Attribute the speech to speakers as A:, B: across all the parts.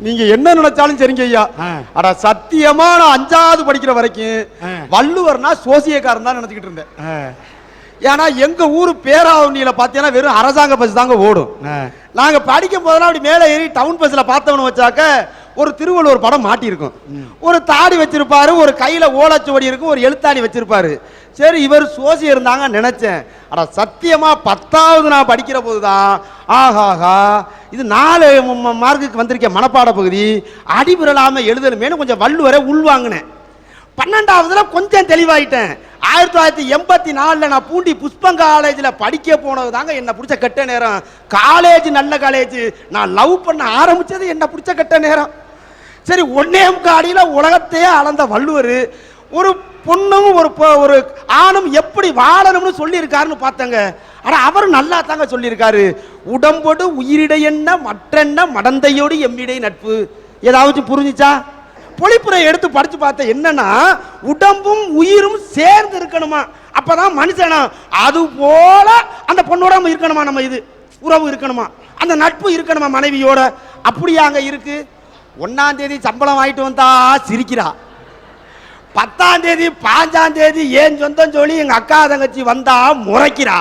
A: நீங்க என்ன நினைச்சாலும் சரிங்க ஐயா. அட சத்தியமா நான் 5வது படிக்கிற வரைக்கும் வள்ளுவர்னா சோசியக்காரன் தான் நினைச்சுக்கிட்டு இருந்தேன். ஏன்னா எங்க ஊர் பேராவணியில பாத்தீங்கன்னா வெறும் அரசாங்க பஸ் தாங்க ஓடும். நாங்க படிக்கும் போதெல்லாம் அப்படி மேலே ஏறி டவுன் பஸ்ல பார்த்தவனு வச்சாக்க ஒரு திருவள்ளுவர் படம் மாட்டியிருக்கும். ஒரு தாடி வச்சிருப்பாரு, ஒரு கையில ஓலைச்சுவடி இருக்கும், ஒரு எழுத்தாணி வச்சிருப்பாரு. சரி இவர் சோசி இருந்தாங்க நினைச்சேன். அட சத்தியமா 10வது நான் படிக்கிற போதுதான் ஆஹாஹா இது 4 மார்க்குக்கு வந்திருக்க மனப்பாட பகுதி அடிபுரலாம எழுதணுமேனு கொஞ்சம் வள்ளுவரை உள்வாங்கினேன். 12வதுல கொஞ்சம் தெளிவாயிட்டேன். 1984 நான் பூண்டி புஷ்பம் காலேஜில் படிக்க போனது தாங்க என்ன பிடிச்ச கெட்ட நேரம். காலேஜ் நல்ல காலேஜ், நான் லவ் பண்ண ஆரம்பிச்சது என்ன பிடிச்ச கெட்ட நேரம். சரி 1.25 அடியில் உலகத்தையே அளந்த வள்ளுவர் ஒரு பொண்ணும் ஒரு ஆணும் எப்படி வாழணும்னு சொல்லியிருக்காருன்னு பார்த்தங்க. ஆனால் அவர் நல்லா தாங்க சொல்லியிருக்காரு. உடம்போடு உயிரிடை என்ன மற்றென்ன மடந்தையோடு எம்மிடை நட்பு. ஏதாவது புரிஞ்சுச்சா? பொழிப்புரை எடுத்து படிச்சு பார்த்தேன். என்னன்னா உடம்பும் உயிரும் சேர்ந்து இருக்கணுமா, அப்பதான் மனுஷனா. அது போல அந்த பொண்ணோட இருக்கணுமா, நம்ம இது உறவு இருக்கணுமா, அந்த நட்பு இருக்கணுமா மனைவியோட. அப்படியாங்க இருக்கு. 1ஆம் தேதி சம்பளம் வாங்கிட்டு வந்தா சிரிக்கிறா, 10ஆம் தேதி 5ஆம் தேதி ஏன் சொந்தம் சொல்லி எங்க அக்கா தங்கச்சி வந்தா முறைக்கிறா,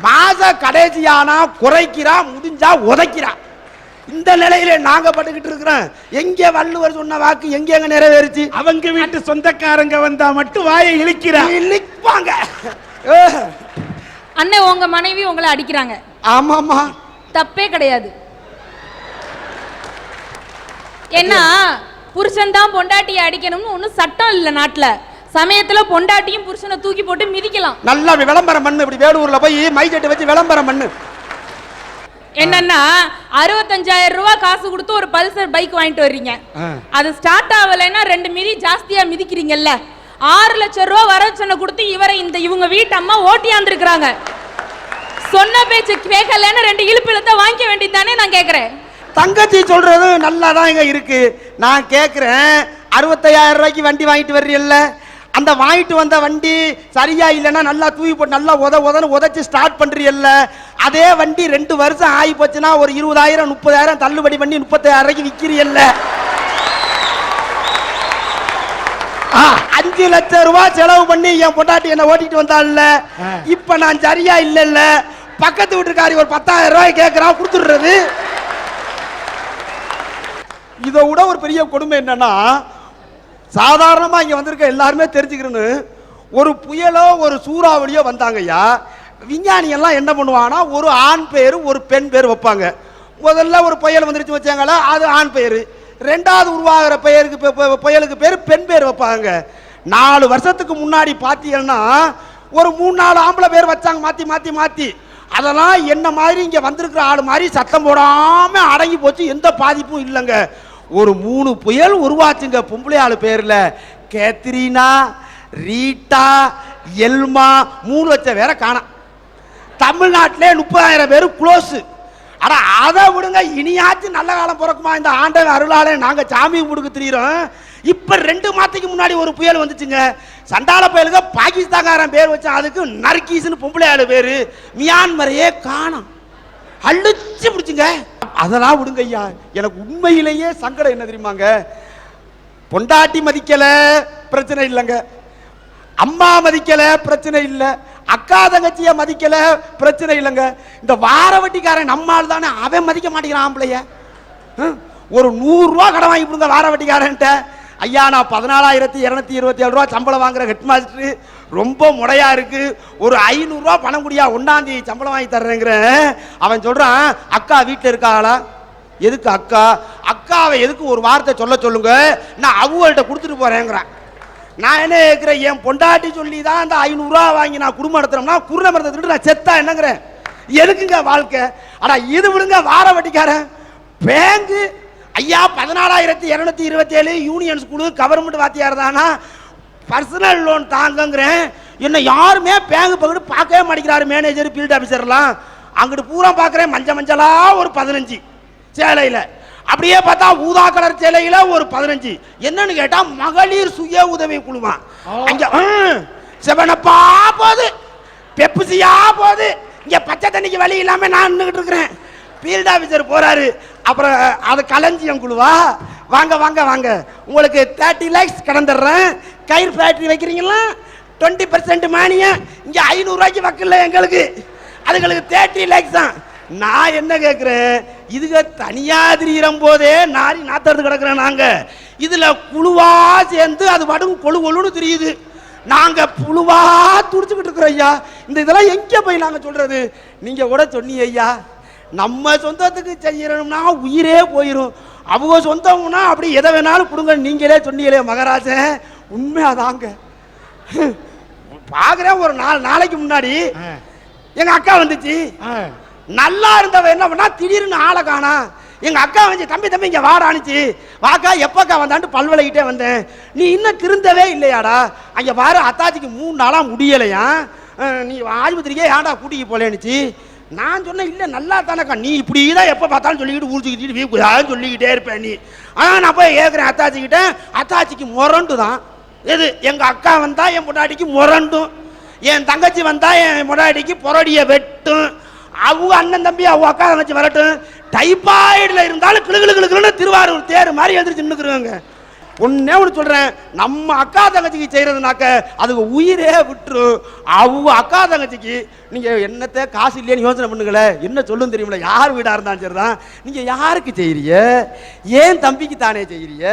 A: மாச கடைசியானா குறைக்கிறா, முடிஞ்சா உதைக்கிறா. இந்த நிலையில நாங்க பட்டுக்கிட்டு இருக்கிறோம். எங்க வள்ளுவர் சொன்ன வாக்கு எங்க நிறைவேறுச்சு?
B: அவங்க வீட்டு சொந்தக்காரங்க வந்தா மட்டும் வாயை இழிக்கிறாங்க.
C: அண்ணன் உங்க மனைவி உங்களை அடிக்கிறாங்க.
A: ஆமாமா,
C: தப்பே கிடையாது. ஏன்னா புருஷன் தான் பொண்டாட்டியை அடிக்கணும்னு ஒன்னும் சட்டம் இல்ல நாட்டுல. சமயத்துல பொண்டாட்டியும் புருஷனை தூக்கி போட்டு மிதிக்கலாம்.
A: நல்லா விளம்பரம் பண்ணு. இப்படி வேலூர்ல போய் மைக்கெட்டு வச்சு விளம்பரம் பண்ணு.
C: என்னன்னா 65,000 ரூபாய் காசு கொடுத்து ஒரு பல்சர் பைக் வாங்கிட்டு வர்றீங்க. அது ஸ்டார்ட் ஆகலைன்னா 2 மிதி ஜாஸ்தியா மிதிக்கிறீங்கல்ல. 6 லட்சம் ரூபாய் வரச்சனை கொடுத்து இவங்க வீட்டு அம்மா ஓட்டியாந்துருக்காங்க. சொன்ன பேச்சு கேட்கலன்னு 2 இழுப்பிலத்தை வாங்கிக்க வேண்டியது தானே நான் கேட்கிறேன்.
A: தங்கச்சி சொல்றது நல்லா தான் இருக்கு. நான் கேட்கிறேன், 65,000 ரூபாய்க்கு வண்டி வாங்கிட்டு வர்றீல்ல, அந்த வாங்கிட்டு வந்த வண்டி சரியா இல்லைன்னா நல்லா தூக்கி போட்டு நல்லா உதச்சு ஸ்டார்ட் பண்றீல்ல, அதே வண்டி 2 வருஷம் ஆகி போச்சுன்னா ஒரு 20,000 30,000 தள்ளுபடி பண்ணி 35,000 ரூபாய்க்கு விற்கிறீல்ல. 5 லட்சம் ரூபாய் செலவு பண்ணி என் பொண்டாட்டி என்ன ஓட்டிட்டு வந்தாள்ல, இப்ப நான் சரியா இல்லைல்ல, பக்கத்து வீட்டுக்காரி ஒரு 10,000 ரூபாய் கேட்கறான், கொடுத்துடுறது. இதை விட ஒரு பெரிய கொடுமை என்னன்னா, சாதாரணமா இங்க வந்திருக்க எல்லாருமே தெரிஞ்சுக்கிறேன்னு, ஒரு புயலோ ஒரு சூறாவளியோ வந்தாங்கய்யா, விஞ்ஞானி எல்லாம் என்ன பண்ணுவாங்கன்னா ஒரு ஆண் பேரு ஒரு பெண் பேர் வைப்பாங்க. முதல்ல ஒரு புயல் வந்துருச்சு வச்சாங்களா, அது ஆண் பேரு. 2வது உருவாகிற புயலுக்கு பேர் பெண் பேர் வைப்பாங்க. 4 வருஷத்துக்கு முன்னாடி பார்த்தீங்கன்னா ஒரு 3-4 ஆம்பளை பேர் வச்சாங்க மாத்தி மாத்தி மாத்தி. அதெல்லாம் என்ன மாதிரி இங்க வந்திருக்கிற ஆளு மாதிரி சத்தம் போடாம அடங்கி போச்சு, எந்த பாதிப்பும் இல்லைங்க. ஒரு 3 புயல் உருவாச்சுங்க பொம்பளை ஆளு பேர்ல. கேத்ரீனா, ரீட்டா, எல்மா, 3 லட்சம் பேரை காணோம். தமிழ்நாட்டிலே 30,000 பேர் க்ளோஸ். ஆனா அதை விடுங்க, இனியாச்சும் நல்ல காலம் பிறக்குமா இந்த ஆண்டவன் அருளாலே நாங்க சாமி கும்பிடுக்கு தெரியுறோம். இப்ப 2 மாதத்துக்கு முன்னாடி ஒரு புயல் வந்துச்சுங்க. சண்டால புயலுக்கு பாகிஸ்தான்காரன் பேர் வச்சா, அதுக்கு நர்கீஸ்னு பொம்பளை ஆளு பேரு. மியான்மரையே காணோம், அழிச்சு பிடிச்சுங்க. அதெல்லாம் விடுங்க ஐயா. எனக்கு உண்மையிலேயே சங்கடம் என்ன தெரியுமாங்க, பொண்டாட்டி மதிக்கல பிரச்சனை இல்லைங்க, அம்மா மதிக்கல பிரச்சனை இல்லை, அக்கா தங்கச்சிய மதிக்கல பிரச்சனை இல்லைங்க, இந்த வார வட்டிக்காரன் நம்மால் தானே அவன் மதிக்க மாட்டேங்கிறான் ஆம்பளைய. ஒரு 100 ரூபா கடன் வாங்கி கொடுங்க வார வட்டிக்காரன்ட்ட. ஐயா நான் 14,227 ரூபா சம்பளம் வாங்குற ஹெட் மாஸ்டர், ரொம்ப முறையா இருக்கு, ஒரு 500 ரூபா பணம் குடியா 1ஆம் தேதி சம்பளம் வாங்கி தர்றேங்கிற. அவன் சொல்றான், அக்கா வீட்டில் இருக்காளா? எதுக்கு அக்கா? அக்காவை எதுக்கு ஒரு வார்த்தை சொல்லுங்க, நான் அவங்கள்ட்ட கொடுத்துட்டு போறேங்கிறான். நான் என்ன கேட்கிறேன், என் பொண்டாட்டி சொல்லி தான் அந்த 500 ரூபா வாங்கி நான் குடும்பம் நடத்துறோம்னா குருண மரத்தை நான் செத்தா என்னங்கிறேன்? எதுக்குங்க வாழ்க்கை? ஆனா இது விடுங்க, வார வட்டிக்காரன் பேங்கு. ஐயா 14,227 யூனியன் ஸ்கூலு கவர்மெண்ட் வாத்தியார் தானா, பர்சனல் லோன் தாங்கங்கிறேன். என்ன யாருமே பேங்க் பக்கத்து பார்க்கவே மாட்டேங்கிறாரு, மேனேஜர் ஃபீல்டு ஆஃபீஸர்லாம். அங்கிட்டு பூரா பார்க்குறேன் மஞ்சளா ஒரு 15 சேலையில், அப்படியே பார்த்தா ஊதா கலர் சேலையில் ஒரு 15. என்னன்னு கேட்டா மகளிர் சுய உதவி குழுவான். அங்க செவனப்பா போகுது, பெப்சியா போகுது, இங்க பச்சை தண்ணிக்கு வழி இல்லாம நான் நின்றுகிட்டு இருக்கிறேன். ஃபீல்ட் ஆஃபீஸர் போறாரு, அப்புறம் அது களஞ்சியம் குழுவா? வாங்க வாங்க வாங்க, உங்களுக்கு 30 lakhs கடந்துடுறேன். கயிறு ஃபேக்டரி வைக்கிறீங்களா? 20% மானியம். இங்க 500 ரூபாய்க்கு வக்கல எங்களுக்கு, அதுங்களுக்கு 30 lakhs தான். நான் என்ன கேட்கிறேன், இதுக தனியா திரியிறம் போதே நாரி நாத்தறது கிடக்குறேன். நாங்க இதுல குழுவா சேர்ந்து அது வடும் கொழு கொழுன்னு தெரியுது. நாங்க புழுவா துடிச்சுக்கிட்டு இருக்கிறோம் ஐயா. இந்த இதெல்லாம் எங்க போய் நாங்க சொல்றது? நீங்க கூட சொன்னீங்க ஐயா, நம்ம சொந்தத்துக்கு செய்யணும்னா உயிரே போயிடும், அவங்க சொந்தம்னா அப்படி எதை வேணாலும் கொடுங்க. நீங்களே சொன்னீங்களே மகராஜன், உண்மையாதாங்க. பாக்குறேன், ஒரு நாளைக்கு முன்னாடி எங்க அக்கா வந்துச்சு. நல்லா இருந்தவ என்ன பண்ணா, திடீர்னு ஆளை காணா. எங்க அக்கா வந்து தம்பி தம்பி இங்க வாடானுச்சு. வாக்கா எப்பக்கா வந்தான்ட்டு பல்வளைக்கிட்டே வந்தேன். நீ இன்னும் திருந்தவே இல்லையாடா? அங்க வார அத்தாச்சிக்கு 3 நாளா முடியலையா, நீ ஆஸ்பத்திரிக்கே ஏன்டா கூட்டிக்கு போலேன்னுச்சு. நான் சொன்னேன், இல்லை நல்லா தானக்கா, நீ இப்படி தான் எப்போ பார்த்தாலும் சொல்லிக்கிட்டு ஊழிச்சுக்கிட்டு சொல்லிக்கிட்டே இருப்பேன் நீ. ஆனால் நான் போய் கேட்குறேன் அத்தாச்சிக்கிட்ட, அத்தாச்சிக்கு முரண்டு தான். எது, எங்கள் அக்கா வந்தா என் பொண்டாட்டிக்கு முரண்டும், என் தங்கச்சி வந்தா என் பொண்டாட்டிக்கு பொறடியை வெட்டும், அவங்க அண்ணன் தம்பி அவங்க அக்கா தங்கச்சி வரட்டும், டைபாய்டில் இருந்தாலும் கிளுகிளுன்னு திருவாரூர் தேர் மாதிரி எழுந்திரிச்சு நின்றுக்குறாங்க. ஒன்னே ஒன்று சொல்றேன், நம்ம அக்கா தங்கச்சிக்கு செய்யறதுனாக்க அதுக்கு உயிரே விட்டுரும். அவங்க அக்கா தங்கச்சிக்கு நீங்க என்னத்த காசு இல்லையன்னு யோசனை பண்ணுங்களே, என்ன சொல்லும் தெரியுமில்ல, யார் வீடா இருந்தாலும் சரிதான். நீங்க யாருக்கு செய்யறீங்க? ஏன் தம்பிக்கு தானே செய்யறீங்க?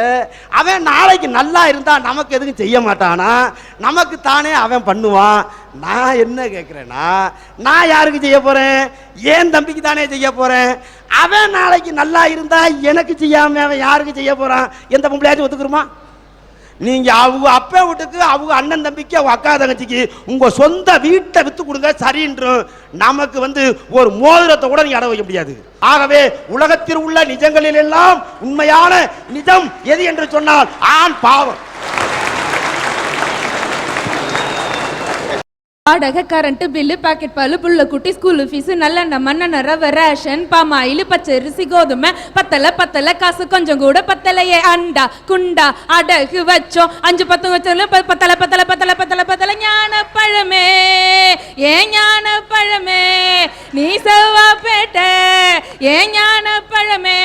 A: அவன் நாளைக்கு நல்லா இருந்தா நமக்கு எதுவும் செய்ய மாட்டானா? நமக்கு தானே அவன் பண்ணுவான். நான் என்ன கேட்கிறேன்னா, நான் யாருக்கு செய்ய போறேன்? ஏன் தம்பிக்கு தானே செய்ய போறேன். அவன் நாளைக்கு நல்லா இருந்தா எனக்கு செய்யாம அவன் யாருக்கு செய்ய போறான்? எந்த பொம்பளையாச்சும் ஒத்துக்குருமா? நீங்க அவங்க அப்பா வீட்டுக்கு, அவங்க அண்ணன் தம்பிக்கு, அவங்க அக்கா தங்கச்சிக்கு உங்க சொந்த வீட்டை வித்து கொடுங்க சரின்றும். நமக்கு ஒரு மோதிரத்தை கூட நீங்க அட வைக்க முடியாது. ஆகவே உலகத்தில் உள்ள நிஜங்களில் எல்லாம் உண்மையான நிஜம் எது என்று சொன்னால் ஆண் பாவம்.
C: வாடகை, கரண்ட் பில்லு, பாக்கெட் பால், புள்ள குட்டி, ஸ்கூல் ஃபீஸ், நல்லெண்ணெய், மண்ணெண்ணெய், ரவை, ரேஷன், பாமாயில், பச்சரிசி, கோதுமை, பத்தலை காசு கொஞ்சம் கூட பத்தலையே. அண்டா குண்டா அடகு வச்சோம், 5-10 வச்சோம், பத்தலை ஞான பழமே, ஏன் ஞான பழமே, நீ செவ்வாப்பேட்டை, ஏன் ஞான பழமே.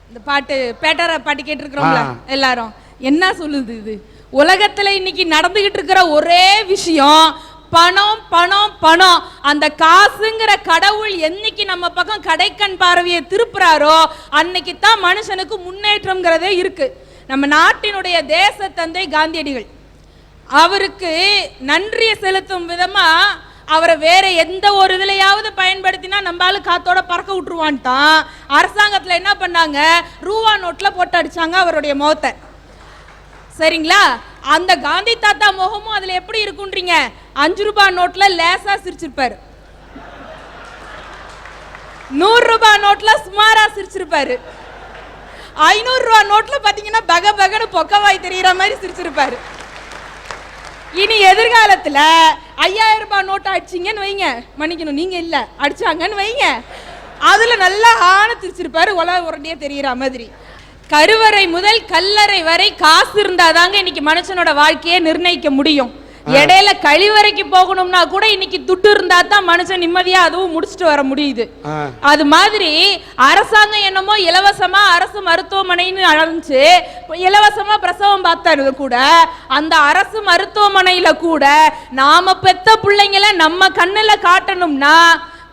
C: இந்த பாட்டு பேட்டரை பாட்டு கேட்டிருக்கிறோம்ல எல்லாரும். என்ன சொல்லுது இது? உலகத்துல இன்னைக்கு நடந்துகிட்டு இருக்கிற ஒரே விஷயம் பணம் பணம் பணம். அந்த காசுங்கிற கடவுள் என்னைக்கு நம்ம பக்கம் கடைக்கண் பார்வையை திருப்புறாரோ அன்னைக்கு தான் மனுஷனுக்கு முன்னேற்றம்ங்கிறதே இருக்கு. நம்ம நாட்டினுடைய தேச தந்தை காந்தியடிகள், அவருக்கு நன்றியை செலுத்தும் விதமா அவரை வேற எந்த ஒரு இதுலையாவது பயன்படுத்தினா நம்மளால காத்தோட பறக்க விட்டுருவான்ட்டான். அரசாங்கத்துல என்ன பண்ணாங்க, ரூபா நோட்ல போட்டு அடிச்சாங்க அவருடைய முகத்தை. சரிங்களா? அந்த காந்தி தாத்தா முகமும் அதுல எப்படி இருக்குன்றீங்க? 5 ரூபாய் நோட்ல லேசா சிரிச்சிருப்பாரு, 100 ரூபாய் நோட்ல சுமாரா சிரிச்சிருப்பாரு, 500 ரூபாய் நோட்ல பாத்தீங்கன்னா பக பகன்னு பொக்கவாய் தெரியற மாதிரி சிரிச்சிருப்பாரு. இனி எதிர்காலத்துல 5000 ரூபாய் நோட்டு அடிச்சிங்கன்னு வைங்க, மன்னிக்கணும் நீங்க இல்ல அடிச்சாங்கன்னு வைங்க, அதுல நல்லா ஆன சிரிச்சிருப்பாரு, உரண்டியே தெரியற மாதிரி. கருவறை முதல் கல்லறை வரை காசு இருந்தாதாங்க இன்னைக்கு மனுஷனோட வாழ்க்கையை நிர்ணயிக்க முடியும். இடையில கழிவறைக்கு போகணும்னா கூட இன்னைக்கு துட்டு இருந்தா தான் மனுஷன் நிம்மதியா அதுவும் முடிச்சுட்டு வர முடியுது. அது மாதிரி அரசாங்கம் என்னமோ இலவசமா அரசு மருத்துவமனைன்னு அழைச்சு இலவசமா பிரசவம் பார்த்தாரு கூட, அந்த அரசு மருத்துவமனையில கூட நாம பெத்த பிள்ளைங்களை நம்ம கண்ணுல காட்டணும்னா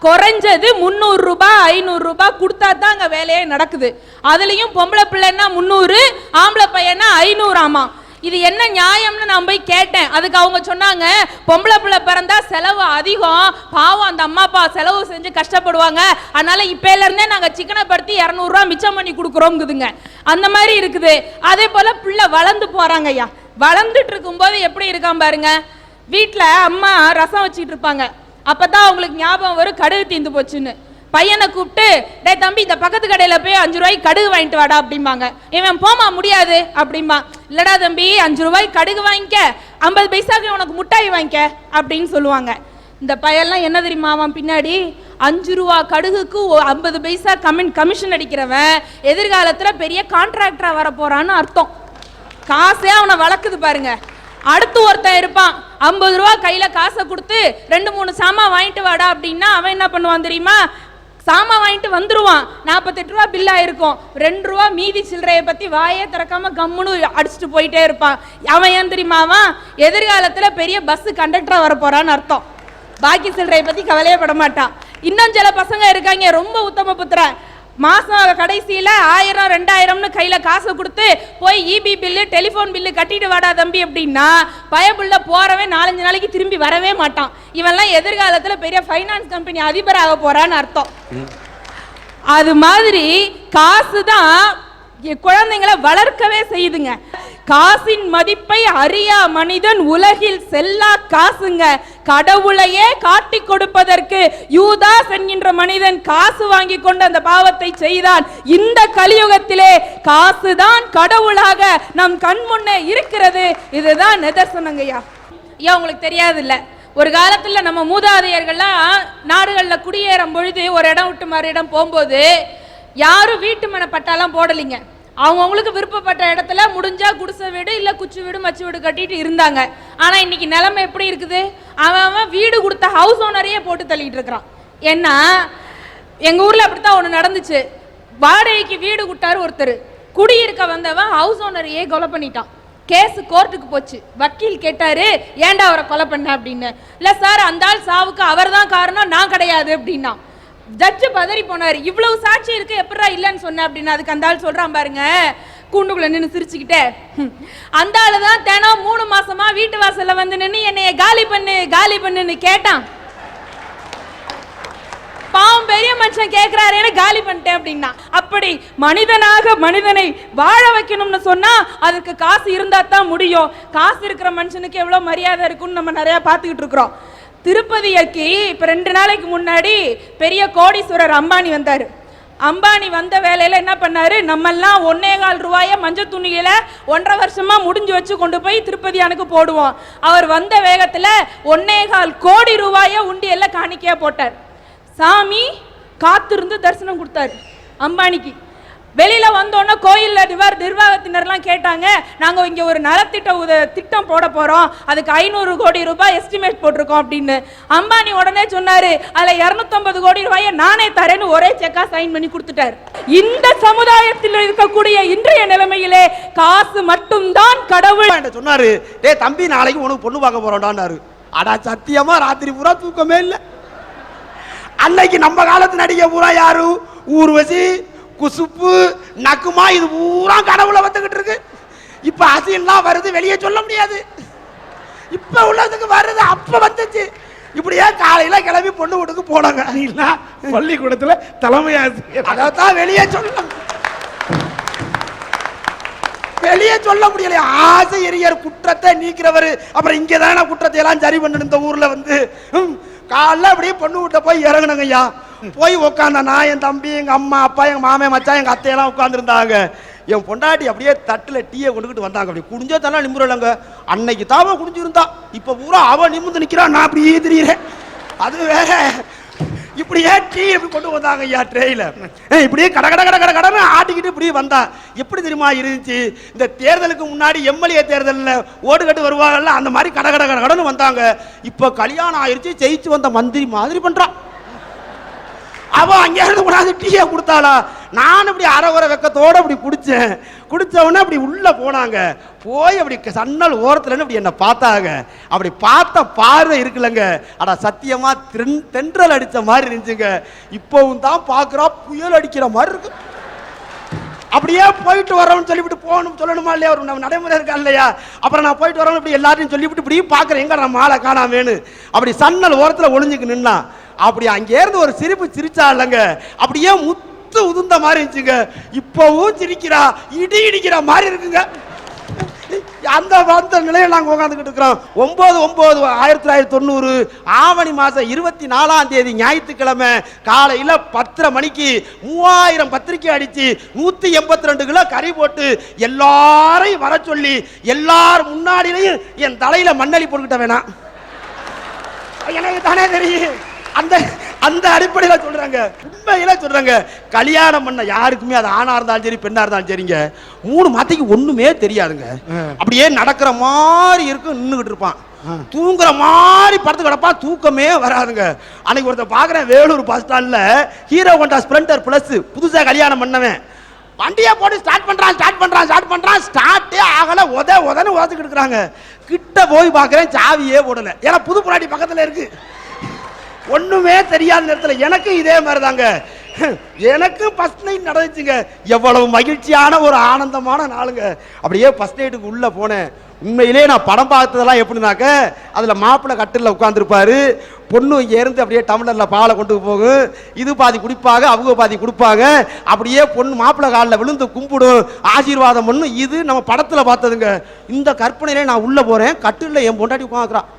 C: குறைஞ்சது 300 ரூபாய் 500 ரூபாய் கொடுத்தா தான் அங்க வேலையே நடக்குது. அதுலயும் பொம்பளை பிள்ளைன்னா 300, ஆம்பளை பையனா 500 ஆமா. இது என்ன நியாயம்னு நான் போய் கேட்டேன். அதுக்கு அவங்க சொன்னாங்க, பொம்பளை பிள்ளை பிறந்தா செலவு அதிகம், பாவம் அந்த அம்மா அப்பா செலவு செஞ்சு கஷ்டப்படுவாங்க, அதனால இப்பல இருந்தே நாங்க சிக்கனப்படுத்தி 200 ரூபாய் மிச்சம் பண்ணி கொடுக்குறோம்ங்குதுங்க. அந்த மாதிரி இருக்குது. அதே போல பிள்ளை வளர்ந்து போறாங்க ஐயா. வளர்ந்துட்டு இருக்கும் போது எப்படி இருக்கான் பாருங்க. வீட்டுல அம்மா ரசம் வச்சுட்டு இருப்பாங்க, அப்பதான் அவங்களுக்கு ஞாபகம் வரும் கடுகு தீந்து போச்சுன்னு. பையனை கூப்பிட்டு, டே தம்பி இந்த பக்கத்து கடையில போய் 5 ரூபாய்க்கு கடுகு வாங்கிட்டு வாடா அப்படிம்பாங்க. இவன் போமா முடியாது அப்படிம்பா. இல்லடா தம்பி 5 ரூபாய்க்கு கடுகு வாங்கிக்க, 50 பைசாக்கு உனக்கு முட்டாய் வாங்கிக்க அப்படின்னு சொல்லுவாங்க. இந்த பையெல்லாம் என்ன தெரியுமா, அவன் பின்னாடி 5 ரூபா கடுகுக்கு 50 பைசா கமிஷன் அடிக்கிறவன் எதிர்காலத்துல பெரிய கான்ட்ராக்டரா வர போறான்னு அர்த்தம். காசே அவனை வளர்க்குது பாருங்க. அடுத்து ஒருத்தன் இருப்பான், 50 ரூபா கையில காசை கொடுத்து 2-3 சாமான் வாங்கிட்டு வாடா அப்படின்னா அவன் என்ன பண்ணுவான் தெரியுமா, சாமான் வாங்கிட்டு வந்துருவான், 48 ரூபா பில்லா இருக்கும், 2 ரூபா மீதி சில்லறைய பத்தி வாயே திறக்காம கம்முன்னு அடிச்சுட்டு போயிட்டே இருப்பான். அவன் ஏன் தெரியுமாவா? எதிர்காலத்துல பெரிய பஸ் கண்டக்டரா வர போறான்னு அர்த்தம். பாக்கி சில்லறைய பத்தி கவலையே பட மாட்டான். இன்னும் சில பசங்க இருக்காங்க ரொம்ப உத்தம புத்திரன், மாசம் கடைசியில 1000 2000ன்னு கையில காசு கொடுத்து போய் இபி பில்லு டெலிபோன் பில்லு கட்டிட்டு வாடா தம்பி அப்படின்னா பயப்புள்ள போறவே 4-5 நாளைக்கு திரும்பி வரவே மாட்டான். இவன்லாம் எதிர்காலத்துல பெரிய ஃபைனான்ஸ் கம்பெனி அதிபராக போறான்னு அர்த்தம். அது மாதிரி காசு தான் குழந்தைங்களை வளர்க்கவே செய்யுதுங்க. காசின் மதிப்பை அறியா மனிதன் உலகில் செல்லா காசுங்க. கடவுளையே காட்டி கொடுப்பதற்கு யூதாஸ் என்கின்ற மனிதன் காசு வாங்கி கொண்டு அந்த பாவத்தை செய்தான். இந்த கலியுகத்திலே காசுதான் கடவுளாக நம் கண் முன்னே இருக்கிறது. இதுதான் நிதர்சனங்கய்யா. ஐயா உங்களுக்கு தெரியாது இல்ல, ஒரு காலத்துல நம்ம மூதாதையர்கள்லாம் நாடுகள்ல குடியேறும் பொழுது ஒரு இடம் விட்டு மறு இடம் போகும்போது யாரும் வீட்டு மன பட்டாலாம் போடலிங்க. அவங்கவுங்களுக்கு விருப்பப்பட்ட இடத்துல முடிஞ்சா குடிசை வீடு இல்ல குச்சி வீடு மச்சு வீடு கட்டிட்டு இருந்தாங்க. ஆனா இன்னைக்கு நிலைமை எப்படி இருக்குது? அவன் வீடு கொடுத்த ஹவுஸ் ஓனரையே போட்டு தள்ளிட்டு இருக்கிறான். ஏன்னா எங்க ஊர்ல அப்படித்தான் ஒண்ணு நடந்துச்சு. வாடகைக்கு வீடு கொடுத்தாரு ஒருத்தர், குடியிருக்க வந்தவன் ஹவுஸ் ஓனரையே கொலை பண்ணிட்டான். கேஸ் கோர்ட்டுக்கு போச்சு. வக்கீல் கேட்டாரு, ஏன்டா அவரை கொலை பண்ண அப்படின்னு. இல்ல சார், அந்த ஆள் சாவுக்கு அவர் தான் காரணம், நான் கிடையாது அப்படின்னா. ஜட்ஜு பதறி போனாரு, இவ்வளவு சாட்சி இருக்கு எப்படா இல்லன்னு சொன்ன அப்படின்னு. அதுக்கு அந்த ஆள் சொல்றான் பாருங்க, கூண்டுக்குள்ள நின்று சிரிச்சுக்கிட்டே, அந்த ஆளு தான் தினம் 3 மாசமா வீட்டு வாசல்ல வந்து நின்று என்னைய காலி பண்ணு காலி பண்ணுன்னு கேட்டான். பாவம் பெரிய மனுஷன் கேட்கிறாரு, காலி பண்ணிட்டேன் அப்படின்னா. அப்படி மனிதனாக மனிதனை வாழ வைக்கணும்னு சொன்னா அதுக்கு காசு இருந்தா தான் முடியும். காசு இருக்கிற மனுஷனுக்கு எவ்வளவு மரியாதை இருக்குன்னு நம்ம நிறைய பார்த்துக்கிட்டு இருக்கிறோம். திருப்பதிக்கு இப்ப 2 நாளைக்கு முன்னாடி பெரிய கோடீஸ்வரர் அம்பானி வந்தாரு. அம்பானி வந்த வேலையில என்ன பண்ணாரு, நம்மெல்லாம் 1.25 ரூபாய மஞ்சள் துணியில 1.5 வருஷமா முடிஞ்சு வச்சு கொண்டு போய் திருப்பதியானுக்கு போடுவோம். அவர் வந்த வேகத்துல 1.25 கோடி ரூபாய உண்டியல்ல காணிக்கையா போட்டார். சாமி காத்திருந்து தரிசனம் கொடுத்தாரு அம்பானிக்கு. வெளியில வந்தோன்னா கோயில்ல நிர்வாகத்தினர்லாம் கேட்டாங்க, நாங்க இங்க ஒரு திட்டம் போட போறோம், அதுக்கு 500 கோடி ரூபாய் எஸ்டிமேட் போட்டிருக்கோம் அப்படின்னு. அம்பானி உடனே சொன்னாரு, அதுல 250 கோடி ரூபாயை நானே தரேன்னு ஒரே செக்கா சைன் பண்ணி கொடுத்துட்டாரு. இந்த சமுதாயத்தில் இருக்கக்கூடிய இன்றைய நிலைமையிலே காசு மட்டும்தான் கடவுள்
A: சொன்னாரு. டேய் தம்பி, நாளைக்கு உனக்கு பொண்ணு பார்க்க போறோம்டான்னாரு. அடா சத்தியமா ராத்திரி பூரா தூக்கமே இல்லை. அன்னைக்கு நம்ம காலத்து நடிகை பூரா யாரு, ஊர்வசி குசுப்பு நக்குமா, இது பூரா கடவுளை வந்துகிட்டு இருக்கு. இப்ப அசிலாம் வருது, வெளியே சொல்ல முடியாது. இப்ப உள்ளதுக்கு வருது, அப்ப வந்துச்சு. இப்படியே காலையில கிளம்பி பொண்ணு வீட்டுக்கு போனாங்க.
B: பள்ளிக்கூடத்துல தலைமை ஆசிரியர்
A: அதான் வெளியே சொல்ல முடியல. ஆசிரியர் குற்றத்தை நீக்கிறவர். அப்புறம் இங்கதான குற்றத்தை எல்லாம் சரி பண்ணணும். இந்த ஊர்ல வந்து காலைல அப்படியே பொண்ணு வீட்டை போய் இறங்கணுங்க ஐயா. போய் உட்காந்த நான், என் தம்பி, எங்க அம்மா அப்பா, எங்க மாமே மச்சான், எங்க அத்தையெல்லாம் உட்காந்துருந்தாங்க. என் பொண்டாட்டி அப்படியே தட்டுல டீயை கொண்டுகிட்டு வந்தாங்க. அப்படி குடிஞ்சே தரலாம் நிமிரலங்க. அன்னைக்கு தாவ குடிஞ்சிருந்தா, இப்ப பூரா அவ நிமிர்ந்து நிக்கிறான், நான் அப்படியே திரியிறேன். அது வேற. இப்படியே டீ எப்படி கொண்டு வந்தாங்க ஐயா ட்ரெயில. இப்படியே கட கட கட கட கடன்னு ஆட்டிக்கிட்டு இப்படியே வந்தா. எப்படி தெரியுமா இருந்துச்சு, இந்த தேர்தலுக்கு முன்னாடி எம்எல்ஏ தேர்தலில் ஓடு கட்டு வருவாங்கல்ல, அந்த மாதிரி கட கட கட கடன்னு வந்தாங்க. இப்ப கல்யாணம் ஆயிருச்சு, ஜெயிச்சு வந்த மந்திரி மாதிரி பண்றான். அவ அங்கே இருந்து கொண்டாந்து டீயை கொடுத்தாளா. நான் இப்படி அரைவரை வெக்கத்தோடு அப்படி குடிச்ச உடனே அப்படி உள்ள போனாங்க. போய் அப்படி சன்னல் ஓரத்துல அப்படி என்ன பார்த்தாங்க. அப்படி பார்த்த பார்வை இருக்குல்லங்க, அட சத்தியமா தென்றல் அடிச்ச மாதிரி இருந்துச்சுங்க. இப்பவும் தான் பார்க்குறா, புயல் அடிக்கிற மாதிரி இருக்கு. அப்படியே போயிட்டு வரோம்னு சொல்லிவிட்டு போகணும் சொல்லணுமா இல்லையா, ஒரு நடைமுறை இருக்கா இல்லையா. அப்புறம் நான் போயிட்டு வரோம் இப்படி எல்லாத்தையும் சொல்லிவிட்டு இப்படி பார்க்குறேன், எங்க நம்ம ஆளை காணாமேனு. அப்படி சன்னல் ஓரத்தில் ஒளிஞ்சுக்கு நின்னா. அப்படி அங்கே இருந்து ஒரு சிரிப்பு சிரிச்சா இல்லைங்க, அப்படியே முத்து உதுந்த மாதிரி இருந்துச்சுங்க. இப்பவும் சிரிக்கிறா, இடி இடிக்கிற மாதிரி இருக்குங்க. அந்த நிலையில் நாங்கள் உட்காந்துக்கிட்டு இருக்கிறோம். 9/9/1990 ஆவணி மாதம் 24ஆம் தேதி ஞாயிற்றுக்கிழமை காலையில் 10:30 மணிக்கு 3000 பத்திரிக்கை அடித்து 182 கிலோ கறி போட்டு எல்லாரையும் வர சொல்லி எல்லாரும் முன்னாடியிலையும் என் தலையில் மண்ணளி போட்டுக்கிட்ட வேணாம், எனக்கு தானே தெரியும். அந்த அடிப்படையில் சொல்றாங்க, உண்மையில சொல்றாங்க. கல்யாணம் பண்ண யாருக்குமே அது ஆணா இருந்தாலும் சரி பெண்ணா இருந்தாலும் சரிங்க, 3 மாதத்துக்கு ஒண்ணுமே தெரியாதுங்க. அப்படியே நடக்கிற மாதிரி இருக்கும், நின்றுகிட்டு இருப்பான். தூங்குற மாதிரி படுத்து கிடப்பா, தூக்கமே வராதுங்க. அன்னைக்கு ஒருத்தர் பார்க்குறேன், வேலூர் பஸ் ஸ்டாண்டில் ஹீரோ ஹோண்டா ஸ்ப்ளெண்டர் ப்ளஸ் புதுசாக கல்யாணம் பண்ணவன் வண்டியை போட்டு ஸ்டார்ட் பண்ணுறான், ஸ்டார்ட்டே ஆகலை, உதன்னு உதச்சிக்கிட்டு இருக்கிறாங்க. கிட்ட போய் பார்க்குறேன், சாவியே போடலை. ஏன்னா புது புராட்டி பக்கத்தில் இருக்கு. ஒண்ணுமே தெரியாத நேரத்தில் எனக்கு இதே மாதிரி தாங்க, எனக்கு ஃபர்ஸ்ட் நைட் நடந்துச்சுங்க. எவ்வளவு மகிழ்ச்சியான ஒரு ஆனந்தமான நாளுங்க. அப்படியே ஃபர்ஸ்ட் நைட்டுக்கு உள்ள போனேன். உண்மையிலே நான் படம் பார்த்ததெல்லாம் எப்படின்னாக்க, அதில் மாப்பிள்ளை கட்டிலில் உட்காந்துருப்பாரு, பொண்ணு இங்கே இருந்து அப்படியே டம்ளரில் பாலை கொண்டு போகும், இது பாதி குடிப்பாங்க, அவங்க பாதி கொடுப்பாங்க. அப்படியே பொண்ணு மாப்பிள்ளை காலில் விழுந்து கும்பிடும், ஆசீர்வாதம் பண்ணும். இது நம்ம படத்தில் பார்த்ததுங்க. இந்த கற்பனையிலே நான் உள்ளே போகிறேன், கட்டிலில் என் பொண்டாட்டி உட்காந்துக்கிறான்.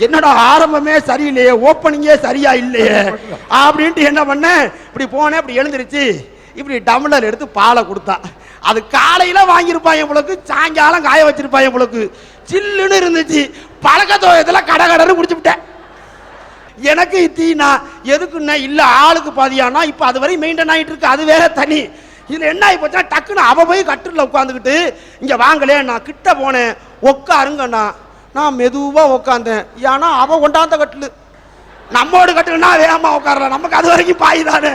A: என்னடா ஆரம்பமே சரியில்லையே, ஓப்பனிங்கே சரியா இல்லையே அப்படின்ட்டு என்ன பண்ணேன், இப்படி போனேன். இப்படி எழுந்திருச்சு இப்படி டம்ளர் எடுத்து பாலை கொடுத்தா. அது காலையில வாங்கியிருப்பான் உங்களுக்கு, சாயங்காலம் காய வச்சிருப்பான் உங்களுக்கு, சில்லுன்னு இருந்துச்சு. பழக்கத்தோயத்தில் கடன்னு குடிச்சு விட்டேன். எனக்கு தீனா எதுக்குன்னா இல்ல ஆளுக்கு பாதியானா, இப்ப அது வரை மெயின்டைன் ஆகிட்டு இருக்கு, அது வேற தனி. இதுல என்ன ஆகி போச்சா, டக்குன்னு அவ போய் கட்டில உட்காந்துக்கிட்டு இங்க வாங்கலே, நான் கிட்ட போனேன், உட்காருங்கண்ணா. நான் மெதுவா உட்காந்தேன். ஏன்னா அவ கொண்டாந்த கட்டில், நம்மோடு கட்டில்னா வேகமா உட்காரலாம், நமக்கு அது வரைக்கும் பாய் தானே.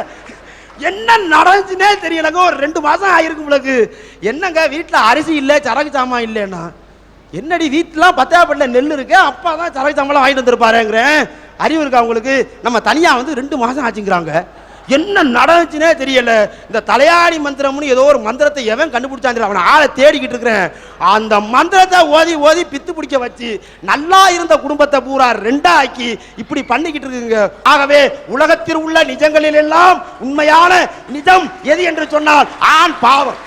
A: என்ன நடந்துச்சுன்னே தெரியலங்க. ஒரு 2 மாசம் ஆயிருக்கு உங்களுக்கு. என்னங்க வீட்டில் அரிசி இல்லை, சரக்கு சாமான் இல்லைன்னா, என்னடி வீட்டிலாம் பத்தாப்பட்டில் நெல் இருக்கு, அப்பா தான் சரக்கு சாமான் வாங்கிட்டு வந்துருப்பாருங்கிறேன். அறிவு இருக்கா உங்களுக்கு? நம்ம தனியா வந்து 2 மாசம் ஆச்சுங்கிறாங்க. என்ன நடந்துச்சுன்னே தெரியல. இந்த தலையாணி மந்திரம்னு ஏதோ ஒரு மந்திரத்தை எவன் கண்டுபிடிச்சான், அவனை ஆளை தேடிக்கிட்டு இருக்கிறேன். அந்த மந்திரத்தை ஓதி பித்து பிடிக்க வச்சு நல்லா இருந்த குடும்பத்தை பூரா 2 ஆக்கி இப்படி பண்ணிக்கிட்டு இருக்குங்க. ஆகவே உலகத்தில் உள்ள நிஜங்களில் எல்லாம் உண்மையான நிஜம் எது என்று சொன்னால் ஆண் பாவம்.